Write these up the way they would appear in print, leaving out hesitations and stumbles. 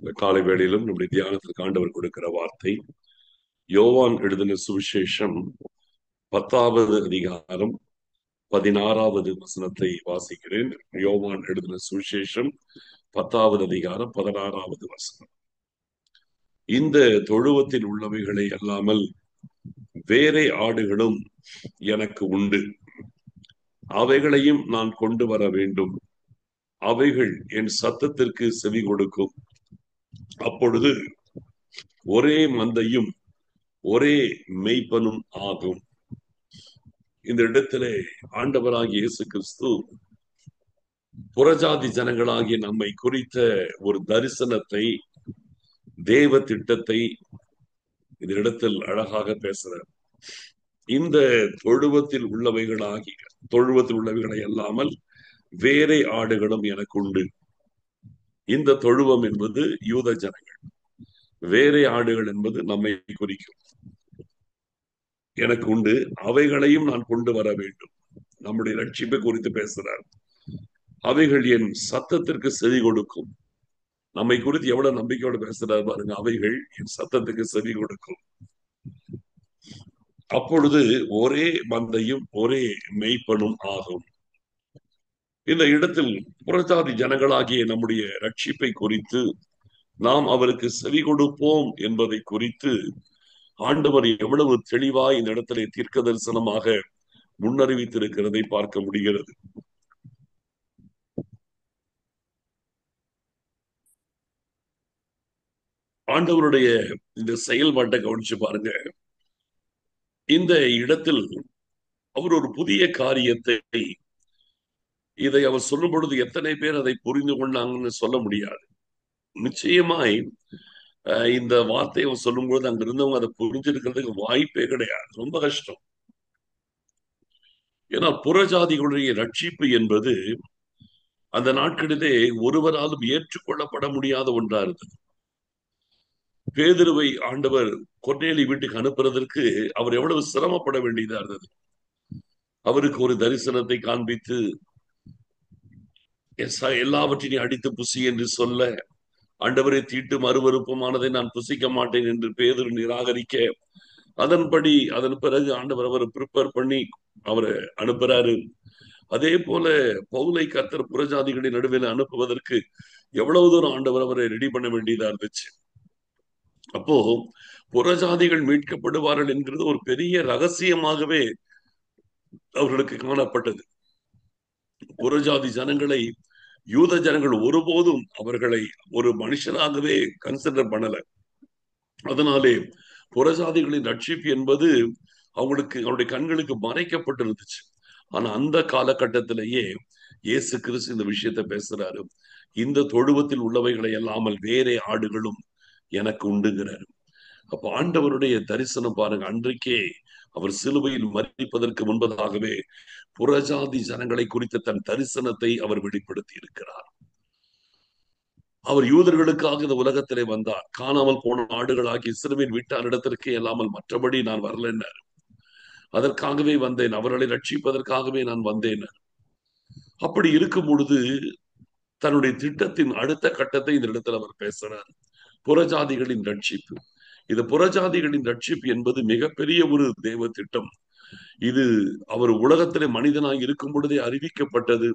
இந்த காலை வேளையிலும் நம்முடைய தியானத்திற்கு ஆண்டவர் கொடுக்கிற வார்த்தை யோவான் எழுதின சுவிசேஷம் 10வது அதிகாரம் 16வது வசனத்தை வாசிக்கிறேன். யோவான் எழுதின சுவிசேஷம் 10வது அதிகாரம் 16வது வசனம். இந்த தொழுவத்தில் உள்ளவைகளை அல்லாமல் வேறே ஆடுகளும் எனக்கு உண்டு, அவைகளையும் நான் கொண்டு வர வேண்டும். அவைகள் என் சத்தத்திற்கு செவி கொடுக்கும். அப்பொழுது ஒரே மந்தையும் ஒரே மெய்ப்பனும் ஆகும். இந்த இடத்திலே ஆண்டவராகிய இயேசு கிறிஸ்து புறஜாதி ஜனங்களாகிய நம்மை குறித்த ஒரு தரிசனத்தை, தேவ திட்டத்தை இந்த இடத்தில் அழகாக பேசுறார். இந்த தொழுவத்தில் உள்ளவைகளை அல்லாமல் வேறே ஆடுகளும் எனக்கு உண்டு. இந்த தொழுவம் என்பது யூத ஜனங்கள், வேறே ஆடுகள் என்பது நம்மை குறிக்கும். எனக்கு உண்டு, அவைகளையும் நான் கொண்டு வர வேண்டும். நம்முடைய ரட்சிப்பை குறித்து பேசுறார். அவைகள் என் சத்தத்திற்கு செவி கொடுக்கும். நம்மை குறித்து எவ்வளவு நம்பிக்கையோடு பேசுறாரு பாருங்க. அவைகள் என் சத்தத்துக்கு செவி கொடுக்கும். அப்பொழுது ஒரே மந்தையும் ஒரே மெய்ப்பனும் ஆகும். இந்த இடத்தில் புறஜாதி ஜனங்களாகிய நம்முடைய ரட்சிப்பை குறித்து, நாம் அவருக்கு செவி கொடுப்போம் என்பதை குறித்து ஆண்டவர் எவ்வளவு தெளிவாய் இந்த இடத்திலே தீர்க்க தரிசனமாக முன்னறிவித்திருக்கிறதை பார்க்க முடிகிறது. ஆண்டவருடைய இந்த செயல்பாட்டை கவனிச்சு பாருங்க. இந்த இடத்தில் அவர் ஒரு புதிய காரியத்தை, இதை அவர் சொல்லும் பொழுது எத்தனை பேர் அதை புரிந்து கொண்டாங்கன்னு சொல்ல முடியாது. நிச்சயமாய் இந்த வார்த்தையை அவர் சொல்லும் பொழுது அங்க இருந்தவங்க அதை புரிஞ்சிருக்கிறதுக்கு வாய்ப்பே கிடையாது. ரொம்ப கஷ்டம். ஏன்னா புறஜாதிகளுடைய ரட்சிப்பு என்பது அந்த நாட்களிலே ஒருவராலும் ஏற்றுக்கொள்ளப்பட முடியாத ஒன்றா இருந்தது. பேதுருவை ஆண்டவர் கொர்நேலி வீட்டுக்கு அனுப்புறதற்கு அவர் எவ்வளவு சிரமப்பட வேண்டியதா இருந்தது. அவருக்கு ஒரு தரிசனத்தை காண்பித்து எல்லாவற்றையும் அடித்து புசி என்று சொல்ல, ஆண்டவரை தீட்டு மறுவருப்பமானதை நான் புசிக்க மாட்டேன் என்று பேதுரு நிராகரிக்க, அதன் பிறகு ஆண்டவர் அவரை ப்ரிப்பேர் பண்ணி அவரை அனுப்புறாரு. அதே போல பவுலை கர்த்தர் புறஜாதிகளின் நடுவில் அனுப்புவதற்கு எவ்வளவு தூரம் ஆண்டவர் அவரை ரெடி பண்ண வேண்டியதா இருந்துச்சு. அப்போ புறஜாதிகள் மீட்கப்படுவார்கள் என்கிறது ஒரு பெரிய ரகசியமாகவே அவர்களுக்கு காணப்பட்டது. புறஜாதி ஜனங்களை யூத ஜனங்கள் ஒருபோதும் அவர்களை ஒரு மனுஷனாகவே கன்சிடர் பண்ணல. அதனாலே புறஜாதிகளின் ரட்சிப்பு என்பது அவருடைய கண்களுக்கு மறைக்கப்பட்டிருந்துச்சு. ஆனா அந்த காலகட்டத்திலேயே இயேசு கிறிஸ்து இந்த விஷயத்தை பேசுறாரு. இந்த தொழுவத்தில் உள்ளவைகளை அல்லாமல் வேறே ஆடுகளும் எனக்கு உண்டுங்கிறாரு. அப்ப ஆண்டவருடைய தரிசனம் பாருங்க. அன்றைக்கே அவர் சிலுவையில் மரிப்பதற்கு முன்பதாகவே புறஜாதி ஜனங்களை குறித்த தன் தரிசனத்தை அவர் வெளிப்படுத்தி இருக்கிறார். அவர் யூதர்களுக்காக இந்த உலகத்திலே வந்தார். காணாமல் போன ஆடுகளாகி இஸ்ரவேல் வீட்டாரிடத்திற்கே அல்லாமல் மற்றபடி நான் வரல. அதற்காகவே வந்தேன், அவர்களை ரட்சிப்பதற்காகவே நான் வந்தேன். அப்படி இருக்கும் பொழுது தன்னுடைய திட்டத்தின் அடுத்த கட்டத்தை இந்த இடத்துல அவர் பேசுறார். புறஜாதிகளின் ரட்சிப்பு. இது புறஜாதிகளின் ரட்சிப்பு என்பது மிகப்பெரிய ஒரு தேவ திட்டம். இது அவர் உலகத்திலே மனிதனாய் இருக்கும் பொழுதே அறிவிக்கப்பட்டது.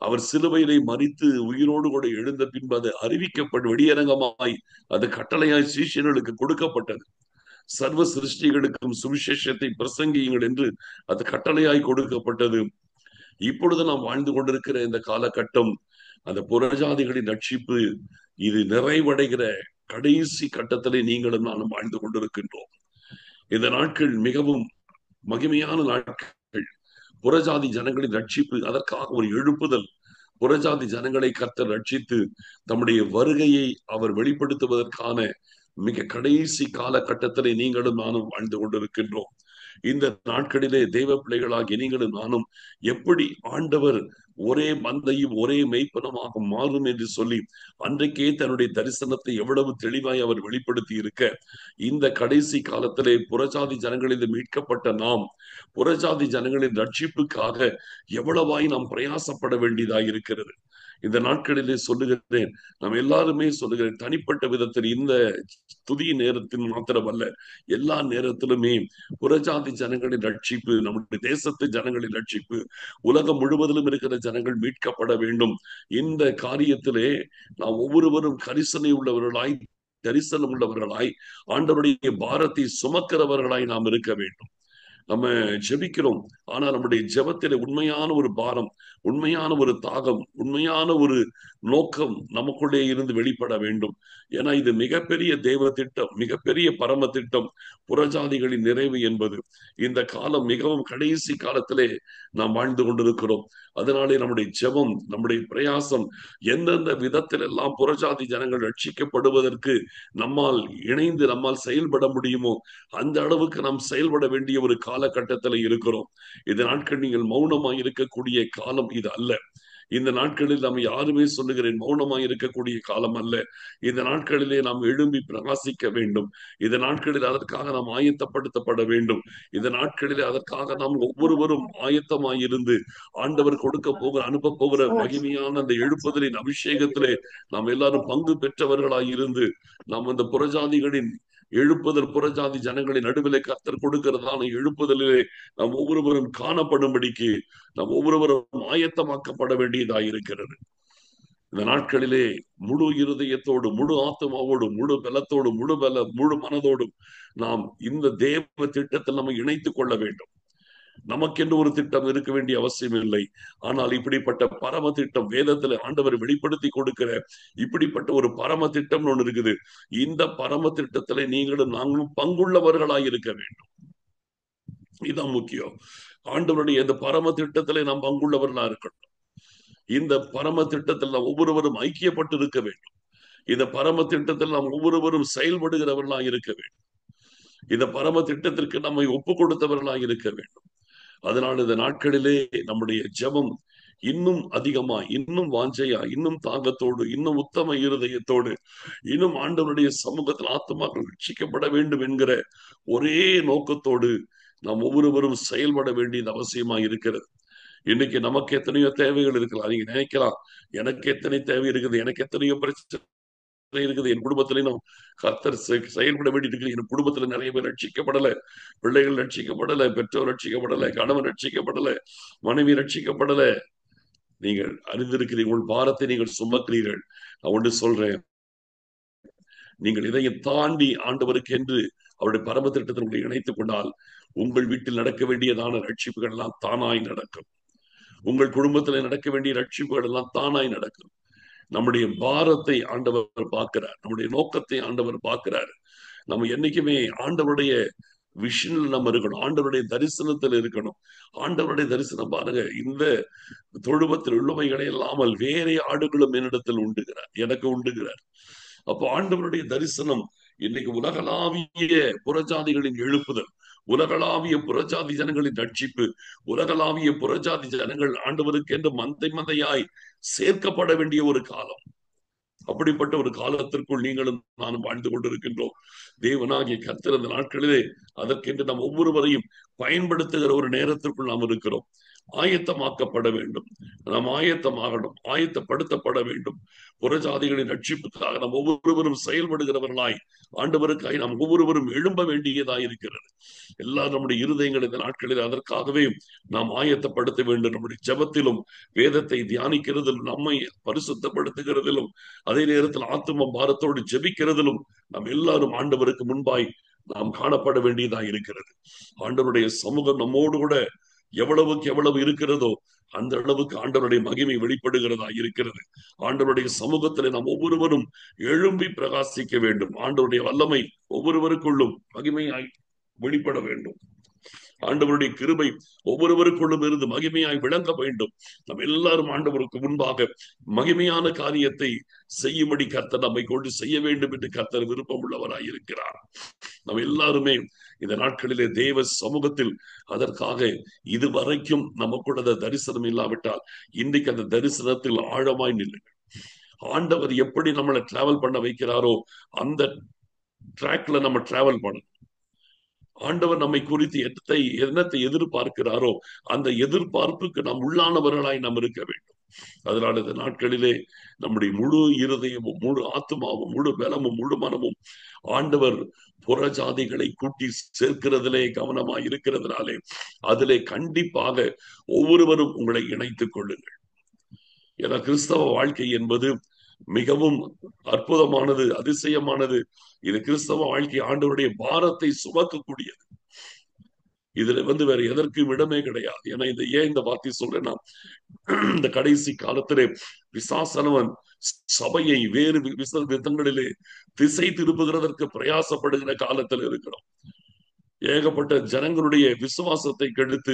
அவர் சிலுவையிலே மரித்து உயிரோடு கூட எழுந்த பின்பு அது அறிவிக்கப்பட்டு வெளியரங்கமாய் அது கட்டளையாய் சீஷர்களுக்கு கொடுக்கப்பட்டது. சர்வ சிருஷ்டிகளுக்கும் சுவிசேஷத்தை பிரசங்கியுங்கள் என்று அது கட்டளையாய் கொடுக்கப்பட்டது. இப்பொழுது நாம் வாழ்ந்து கொண்டிருக்கிற இந்த காலகட்டம் அந்த புறஜாதிகளின் ரட்சிப்பு, இது நிறைவடைகிற கடைசி கட்டத்திலே நீங்களும் நானும் வாழ்ந்து கொண்டிருக்கின்றோம். இந்த நாட்கள் மிகவும் மகிமையான நாட்கள். புறஜாதி ஜனங்களின் ரட்சிப்பு, அதற்காக ஒரு எழுப்புதல். புறஜாதி ஜனங்களை கர்த்தர் ரட்சித்து தம்முடைய வருகையை அவர் வெளிப்படுத்துவதற்கான மிக கடைசி காலகட்டத்திலே நீங்களும் நானும் வாழ்ந்து கொண்டிருக்கின்றோம். இந்த நாட்களிலே தெய்வ பிள்ளைகளாகி நீங்களும் நானும் எப்படி ஆண்டவர் ஒரே மந்தையும் ஒரே மெய்ப்பனமாக மாறும் என்று சொல்லி அன்றைக்கே தன்னுடைய தரிசனத்தை எவ்வளவு தெளிவாய் அவர் வெளிப்படுத்தி இருக்க, இந்த கடைசி காலத்திலே புறஜாதி ஜனங்களில் மீட்கப்பட்ட நாம் புறஜாதி ஜனங்களின் ரட்சிப்புக்காக எவ்வளவாய் நாம் பிரயாசப்பட வேண்டியதாய் இருக்கிறது. இந்த நாட்களிலே சொல்லுகிறேன், நாம் எல்லாருமே சொல்லுகிறேன், தனிப்பட்ட விதத்தில் இந்த துதி நேரத்தில் மாத்திரமல்ல, எல்லா நேரத்திலுமே புறஜாதி ஜனங்களின் ரட்சிப்பு, நம்முடைய தேசத்து ஜனங்களின் ரட்சிப்பு, உலகம் முழுவதிலும் இருக்கிற ஜனங்கள் மீட்கப்பட வேண்டும். இந்த காரியத்திலே நாம் ஒவ்வொருவரும் கரிசனை உள்ளவர்களாய், தரிசனம் உள்ளவர்களாய், ஆண்டவருடைய பாரத்தை சுமக்கிறவர்களாய் நாம் இருக்க வேண்டும். நம்ம ஜெபிக்கிறோம், ஆனா நம்முடைய ஜெபத்தில உண்மையான ஒரு பாரம், உண்மையான ஒரு தாகம், உண்மையான ஒரு நோக்கம் நமக்குள்ளே இருந்து வெளிப்பட வேண்டும். ஏன்னா இது மிகப்பெரிய தேவ திட்டம், மிகப்பெரிய பரம திட்டம், புறஜாதிகளின் நிறைவு என்பது. இந்த காலம் மிகவும் கடைசி காலத்திலே நாம் வாழ்ந்து கொண்டிருக்கிறோம். அதனாலே நம்முடைய ஜெபம், நம்முடைய பிரயாசம் எந்தெந்த விதத்தில் எல்லாம் புறஜாதி ஜனங்கள் ரட்சிக்கப்படுவதற்கு நம்மால் இணைந்து நம்மால் செயல்பட முடியுமோ அந்த அளவுக்கு நாம் செயல்பட வேண்டிய ஒரு காலகட்டத்தில் இருக்கிறோம். இந்த நாட்கள் நீங்கள் மௌனமாய் இருக்கக்கூடிய காலம் இது அல்ல. இந்த நாட்களில் நாம் யாருமே சொல்லுகிறேன் மௌனமாய் இருக்கக்கூடிய காலம் அல்ல. இந்த நாட்களிலே நாம் எழும்பி பிரகாசிக்க வேண்டும். இந்த நாட்களில் அதற்காக நாம் ஆயத்தப்படுத்தப்பட வேண்டும். இந்த நாட்களிலே அதற்காக நாம் ஒவ்வொருவரும் ஆயத்தமாய் இருந்து ஆண்டவர் கொடுக்க போகிற அனுப்ப போகிற மகிமையான அந்த எழுப்புதலின் அபிஷேகத்திலே நாம் எல்லாரும் பங்கு பெற்றவர்களாய் இருந்து நாம் அந்த புறஜாதிகளின் எழுப்புதல், புறஜாதி ஜனங்களின் நடுவிலே கர்த்தர் கொடுக்கிறதான எழுப்புதலிலே நாம் ஒவ்வொருவரும் காணப்படும்படிக்கு நாம் ஒவ்வொருவரும் ஆயத்தமாக்கப்பட வேண்டியதாக இருக்கிறது. இந்த நாட்களிலே முழு இருதயத்தோடு, முழு ஆத்மாவோடு, முழு பலத்தோடு, முழு மனதோடும் நாம் இந்த தேவ திட்டத்தில் நம்ம இணைத்துக் கொள்ள வேண்டும். நமக்கென்று ஒரு திட்டம் இருக்க வேண்டிய அவசியம் இல்லை. ஆனால் இப்படிப்பட்ட பரம திட்டம் வேதத்துல ஆண்டவர் வெளிப்படுத்தி கொடுக்கிற இப்படிப்பட்ட ஒரு பரம திட்டம் ஒண்ணு இருக்குது. இந்த பரம திட்டத்துல நீங்களும் நாங்களும் பங்குள்ளவர்களாய் இருக்க வேண்டும். இதுதான் முக்கியம். ஆண்டவருடைய இந்த பரம திட்டத்திலே நாம் பங்குள்ளவர்களா இருக்கணும். இந்த பரம திட்டத்தில் நாம் ஒவ்வொருவரும் ஐக்கியப்பட்டு இருக்க வேண்டும். இந்த பரம திட்டத்தில் நாம் ஒவ்வொருவரும் செயல்படுகிறவர்களாய் இருக்க வேண்டும். இந்த பரம திட்டத்திற்கு நம்மை ஒப்பு கொடுத்தவர்களாய் இருக்க வேண்டும். அதனால் இந்த நாட்களிலே நம்முடைய ஜெபம் இன்னும் அதிகமா, இன்னும் வாஞ்சையா, இன்னும் தாகத்தோடு, இன்னும் உத்தம இருதயத்தோடு, இன்னும் ஆண்டவருடைய சமூகத்தில் ஆத்மாக்கள் ரட்சிக்கப்பட வேண்டும் என்கிற ஒரே நோக்கத்தோடு நாம் ஒவ்வொருவரும் செயல்பட வேண்டியது அவசியமா இருக்கிறது. இன்னைக்கு நமக்கு எத்தனையோ தேவைகள் இருக்கலாம். நீங்க நினைக்கலாம், எனக்கு எத்தனை தேவை இருக்குது, எனக்கு எத்தனையோ பிரச்சனை இருக்குது, என் குடும்பத்திலையும் கர்த்தர் செயல்பட வேண்டி இருக்குது. என் குடும்பத்துல நிறைய பேர் ரட்சிக்கப்படல, பிள்ளைகள் ரட்சிக்கப்படல, பெற்றோர் ரட்சிக்கப்படல, கணவன் ரட்சிக்கப்படல, மனைவி ரட்சிக்கப்படல. நீங்கள் அறிந்திருக்கிறீர்கள், உங்கள் பாரத்தை நீங்கள் சுமக்கிறீர்கள். நான் ஒன்று சொல்றேன், நீங்கள் இதையும் தாண்டி ஆண்டவருக்கு என்று அவருடைய பரம திட்டத்தில் உங்களை இணைத்துக் கொண்டால் உங்கள் வீட்டில் நடக்க வேண்டியதான ரட்சிப்புகள் எல்லாம் தானாய் நடக்கும். உங்கள் குடும்பத்தில் நடக்க வேண்டிய ரட்சிப்புகள் எல்லாம் தானாய் நடக்கும். நம்முடைய பாரத்தை ஆண்டவர் பார்க்கிறார், நம்முடைய நோக்கத்தை ஆண்டவர் பார்க்கிறார். நம்ம என்னைக்குமே ஆண்டவருடைய விஷனில் நம்ம இருக்கணும், ஆண்டவருடைய தரிசனத்தில் இருக்கணும். ஆண்டவருடைய தரிசனம் பாருங்க, இந்த தொழுவத்தில் உள்ளவைகளை இல்லாமல் வேற ஆடுகளும் என்னிடத்தில் உண்டுகிறார், எனக்கு உண்டுகிறார். அப்போ ஆண்டவருடைய தரிசனம் இன்னைக்கு உலகளாவிய புறஜாதிகளின் எழுப்புதல், உலகளாவிய புறஜாதி ஜனங்களின் ரட்சிப்பு, உலகளாவிய புறஜாதி ஜனங்கள் ஆண்டவருக்கு என்று மந்தை மந்தையாய் சேர்க்கப்பட வேண்டிய ஒரு காலம். அப்படிப்பட்ட ஒரு காலத்திற்குள் நீங்களும் நானும் வாழ்ந்து கொண்டிருக்கின்றோம். தேவனாகிய கர்த்தர் இந்த நாட்களிலே அதற்கென்று நாம் ஒவ்வொருவரையும் பயன்படுத்துகிற ஒரு நேரத்திற்குள் நாம் இருக்கிறோம். ஆயத்தமாக்கப்பட வேண்டும், நாம் ஆயத்தமாகணும், ஆயத்தப்படுத்தப்பட வேண்டும். புறஜாதிகளின் ரட்சிப்புக்காக நாம் ஒவ்வொருவரும் செயல்படுகிறவர்களாய் ஆண்டவருக்காய் நாம் ஒவ்வொருவரும் எழும்ப வேண்டியதாய் இருக்கிறது. எல்லாம் நம்முடைய இருதயங்கள் இந்த நாட்களில் அதற்காகவே நாம் ஆயத்தப்படுத்த வேண்டும். நம்முடைய ஜெபத்திலும், வேதத்தை தியானிக்கிறதிலும், நம்மை பரிசுத்தப்படுத்துகிறதிலும், அதே நேரத்தில் ஆத்தும பாரத்தோடு ஜெபிக்கிறதிலும் நாம் எல்லாரும் ஆண்டவருக்கு முன்பாய் நாம் காணப்பட வேண்டியதாக இருக்கிறது. ஆண்டவருடைய சமூகம் நம்மோடு கூட எவ்வளவுக்கு எவ்வளவு இருக்கிறதோ அந்த அளவுக்கு ஆண்டவருடைய மகிமை வெளிப்படுகிறதா இருக்கிறது. ஆண்டவருடைய சமூகத்தில் நாம் ஒவ்வொருவரும் எழும்பி பிரகாசிக்க வேண்டும். ஆண்டவருடைய வல்லமை ஒவ்வொருவருக்குள்ளும் மகிமையாய் வெளிப்பட வேண்டும். ஆண்டவருடைய கிருபை ஒவ்வொருவருக்குள்ளும் இருந்து மகிமையாய் விளங்க வேண்டும். நம்ம எல்லாரும் ஆண்டவருக்கு முன்பாக மகிமையான காரியத்தை செய்யும்படி கர்த்தர் நம்மை கொண்டு செய்ய வேண்டும் என்று கர்த்தர் விருப்பம் உள்ளவராய் இருக்கிறார். நம்ம எல்லாருமே இந்த நாட்களிலே தேவ சமூகத்தில் அதற்காக இதுவரைக்கும் நமக்குள்ள தரிசனம் இல்லாவிட்டால் இன்றைக்கு அந்த தரிசனத்தில் ஆழமாய் நில்லுங்கள். ஆண்டவர் எப்படி நம்மளை டிராவல் பண்ண வைக்கிறாரோ அந்த ட்ராக்ல நம்ம டிராவல் பண்ணணும். ஆண்டவர் நம்மை குறித்து என்னத்தை எதிர்பார்க்கிறாரோ அந்த எதிர்பார்ப்புக்கு நாம் உள்ளானவர்களாய் நாம் இருக்க வேண்டும். அதனால இந்த நாட்களிலே நம்முடைய முழு இருதயமும் முழு ஆத்மாவும் முழு பலமும் முழு மனமும் ஆண்டவர் புற ஜாதிகளை கூட்டி சேர்க்கிறதிலே கவனமாய் இருக்கிறதுனாலே அதிலே கண்டிப்பாக ஒவ்வொருவரும் உங்களை இணைத்துக் கொள்ளுங்கள். ஏன்னா கிறிஸ்தவ வாழ்க்கை என்பது மிகவும் அற்புதமானது, அதிசயமானது. இது கிறிஸ்தவ வாழ்க்கை ஆண்டவருடைய பாரத்தை சுமக்கக்கூடியது. இதுல வேற எதற்கும் இடமே கிடையாது. ஏன்னா இந்த வார்த்தை சொல்றேன்னா, இந்த கடைசி காலத்திலே பிசாசானவன் சபையை வேறு விதங்களிலே திசை திருப்புகிறதற்கு பிரயாசப்படுகிற காலத்தில் இருக்கிறோம். ஏகப்பட்ட ஜனங்களுடைய விசுவாசத்தை கெடுத்து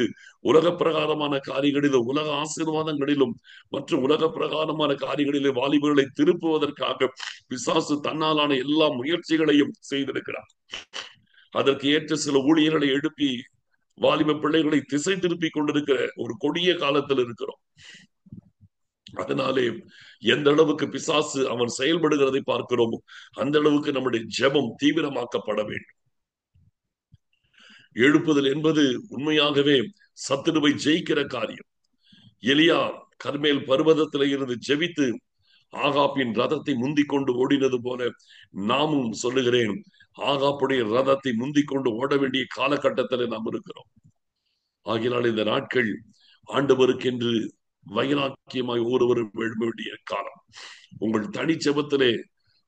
உலக பிரகாரமான காரியங்களிலும் உலக ஆசீர்வாதங்களிலும் மற்றும் உலக பிரகாரமான காரியங்களிலே வாலிபர்களை திருப்புவதற்காக பிசாசு தன்னாலான எல்லா முயற்சிகளையும் செய்திருக்கிறார். அதற்கு ஏற்ற சில ஊழியர்களை எழுப்பி வாலிப பிள்ளைகளை திசை திருப்பி கொண்டிருக்கிற ஒரு கொடிய காலத்தில் இருக்கிறோம். அதனாலே எந்த அளவுக்கு பிசாசு அவன் செயல்படுகிறதை பார்க்கிறோமோ அந்த அளவுக்கு நம்முடைய ஜெபம் தீவிரமாக்கப்பட வேண்டும். எழுப்புதல் என்பது உண்மையாகவே சத்துருவை ஜெயிக்கிற காரியம். எலியா கர்மேல் பர்வதத்தில இருந்து ஜெபித்து ஆகாப்பின் ரதத்தை முந்திக் கொண்டு ஓடினது போல நாமும் சொல்லுகிறேன், ஆகாப்புடைய ரதத்தை முந்திக் கொண்டு ஓட வேண்டிய காலகட்டத்தில் நாம் இருக்கிறோம். ஆகினால் இந்த நாட்கள் ஆண்டவருக்கென்று வைராக்கியமாய் ஒருவரும் எழும்ப வேண்டிய காலம். உங்கள் தனி ஜெபத்திலே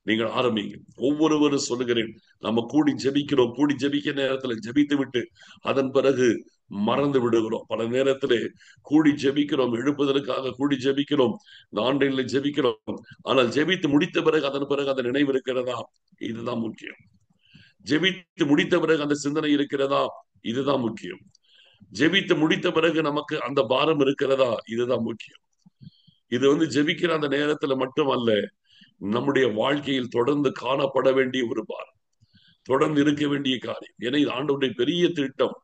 நீங்கள் ஆரம்பிங்க. ஒவ்வொருவரும் சொல்லுகிறேன், நம்ம கூடி ஜெபிக்கிறோம். கூடி ஜெபிக்க நேரத்துல ஜெபித்து விட்டு அதன் பிறகு மறந்து விடுகிறோம். பல நேரத்திலே கூடி ஜெபிக்கிறோம், எழுப்புதலுக்காக கூடி ஜெபிக்கிறோம், ஆன்லைன்ல ஜெபிக்கிறோம். ஆனால் ஜெபித்து முடித்த பிறகு அதன் பிறகு அந்த நினைவு இருக்கிறதா? இதுதான் முக்கியம். ஜெபித்து முடித்த பிறகு அந்த சிந்தனை இருக்கிறதா? இதுதான் முக்கியம். ஜெபித்து முடித்த பிறகு நமக்கு அந்த பாரம் இருக்கிறதா? இதுதான் முக்கியம். இது ஜெபிக்கிற அந்த நேரத்துல மட்டும் அல்ல, நம்முடைய வாழ்க்கையில் தொடர்ந்து காணப்பட வேண்டிய ஒரு பாரம், தொடர்ந்து இருக்க வேண்டிய காரியம். ஏன்னா இது ஆண்டவருடைய பெரிய திட்டம்.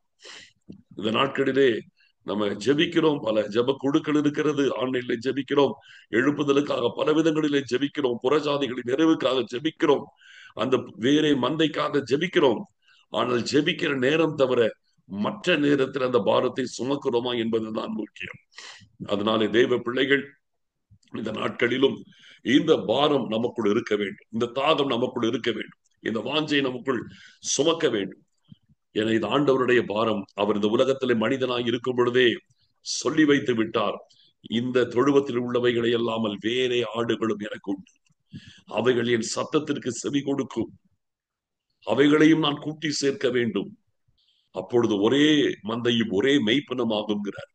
இந்த நாட்களிலே நம்ம ஜெபிக்கிறோம், பல ஜெப குழுக்கள் இருக்கிறது, ஆன்லைன்ல ஜெபிக்கிறோம், எழுப்புதலுக்காக பல விதங்களிலே ஜெபிக்கிறோம், புறஜாதிகளின் நிறைவுக்காக ஜெபிக்கிறோம், அந்த வேறே மந்தைக்காக ஜெபிக்கிறோம். ஆனால் ஜெபிக்கிற நேரம் தவிர மற்ற நேரத்தில் அந்த பாரத்தை சுமக்கிறோமா என்பதுதான் முக்கியம். அதனாலே தேவ பிள்ளைகள் இந்த நாட்களிலும் இந்த பாரம் நமக்குள் இருக்க வேண்டும், இந்த தாகம் நமக்குள் இருக்க வேண்டும், இந்த வாஞ்சை நமக்குள் சுமக்க வேண்டும். என இது ஆண்டவருடைய பாரம். அவர் இந்த உலகத்திலே மனிதனாய் இருக்கும் பொழுதே சொல்லி வைத்து விட்டார், இந்த தொழுவத்தில் உள்ளவைகளை அல்லாமல் வேறே ஆடுகளும் எனக்கு உண்டு, அவைகள் என் சத்தத்திற்கு செவி கொடுக்கும், அவைகளையும் நான் கூட்டி சேர்க்க வேண்டும், அப்பொழுது ஒரே மந்தையும் ஒரே மெய்ப்பனும் ஆகுங்கிறார்.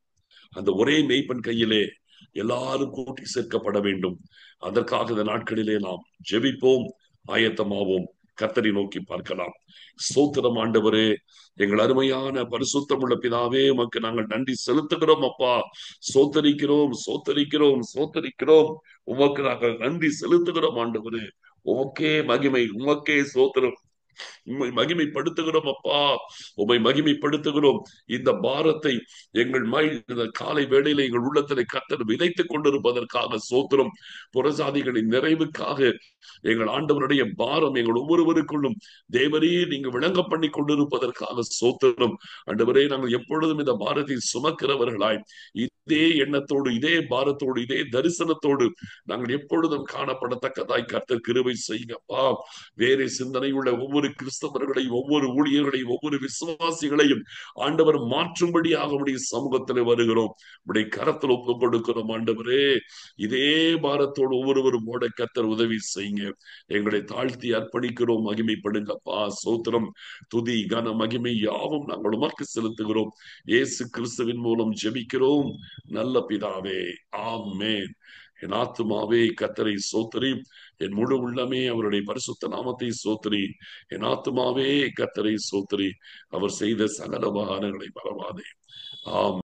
அந்த ஒரே மெய்ப்பன் கையிலே எல்லாரும் கூட்டி சேர்க்கப்பட வேண்டும். அதற்காக இந்த நாட்களிலே நாம் ஜெபிப்போம், ஆயத்தமாவோம், கர்த்தரை நோக்கி பார்க்கலாம். ஸ்தோத்திரம் ஆண்டவரே, எங்கள் அருமையான பரிசுத்தமுள்ள பிதாவே, உமக்கு நாங்கள் நன்றி செலுத்துகிறோம் அப்பா. சோத்தரிக்கிறோம் சோத்தரிக்கிறோம் சோத்தரிக்கிறோம், உமக்கு நாங்கள் நன்றி செலுத்துகிறோம் ஆண்டவரே. உமக்கே மகிமை, உமக்கே சோத்திரம். உம்மை மகிமைப்படுத்துகிறோம் அப்பா, உம்மை மகிமைப்படுத்துகிறோம். இந்த பாரத்தை எங்கள் இந்த காலை வேளையில எங்கள் உள்ளத்திலே கர்த்தர் விதைத்துக் கொண்டிருப்பதற்காக சோத்திரம். புறஜாதிகளின் நிறைவுக்காக எங்கள் ஆண்டவருடைய பாரம் எங்கள் ஒவ்வொருவருக்குள்ளும் தேவரே நீங்க விளங்க பண்ணி கொண்டிருப்பதற்காக சோத்திரம். ஆண்டவரே, நாங்கள் எப்பொழுதும் இந்த பாரத்தை சுமக்கிறவர்களாய் இதே எண்ணத்தோடு, இதே பாரத்தோடு, இதே தரிசனத்தோடு நாங்கள் எப்பொழுதும் காணப்படத்தக்கதாய் கர்த்தர் கிருபை செய்யுங்கப்பா. வேறே சிந்தனையுள்ள ஒவ்வொரு கிறிஸ்தவர்களையும், ஒவ்வொரு ஊழியர்களையும், ஒவ்வொரு விசுவாசிகளையும் ஆண்டவர் மாற்றும்படியாக உடைய சமூகத்தில் வருகிறோம், உடைய கரத்தில் ஒப்புக் கொடுக்கிறோம். ஆண்டவரே, இதே பாரத்தோடு ஒவ்வொருவரும் ஓட கர்த்தர் உதவி செய்யுங்க. எங்களை தாழ்த்தி அர்ப்பணிக்கிறோம். மகிமைப்படுங்கப்பா. சோத்திரம், துதி, கன, மகிமை யாவும் நாங்கள் உமக்கு செலுத்துகிறோம். இயேசு கிறிஸ்துவின் மூலம் ஜெபிக்கிறோம் நல்ல பிதாவே, ஆமென். என் ஆத்துமாவே கர்த்தரை சோத்திரி, என் முழு உள்ளமே அவருடைய பரிசுத்த நாமத்தை சோத்திரி. என் ஆத்துமாவே கர்த்தரை சோத்திரி, அவர் செய்த சகல உபகாரங்களை மறவாதே. ஆம்.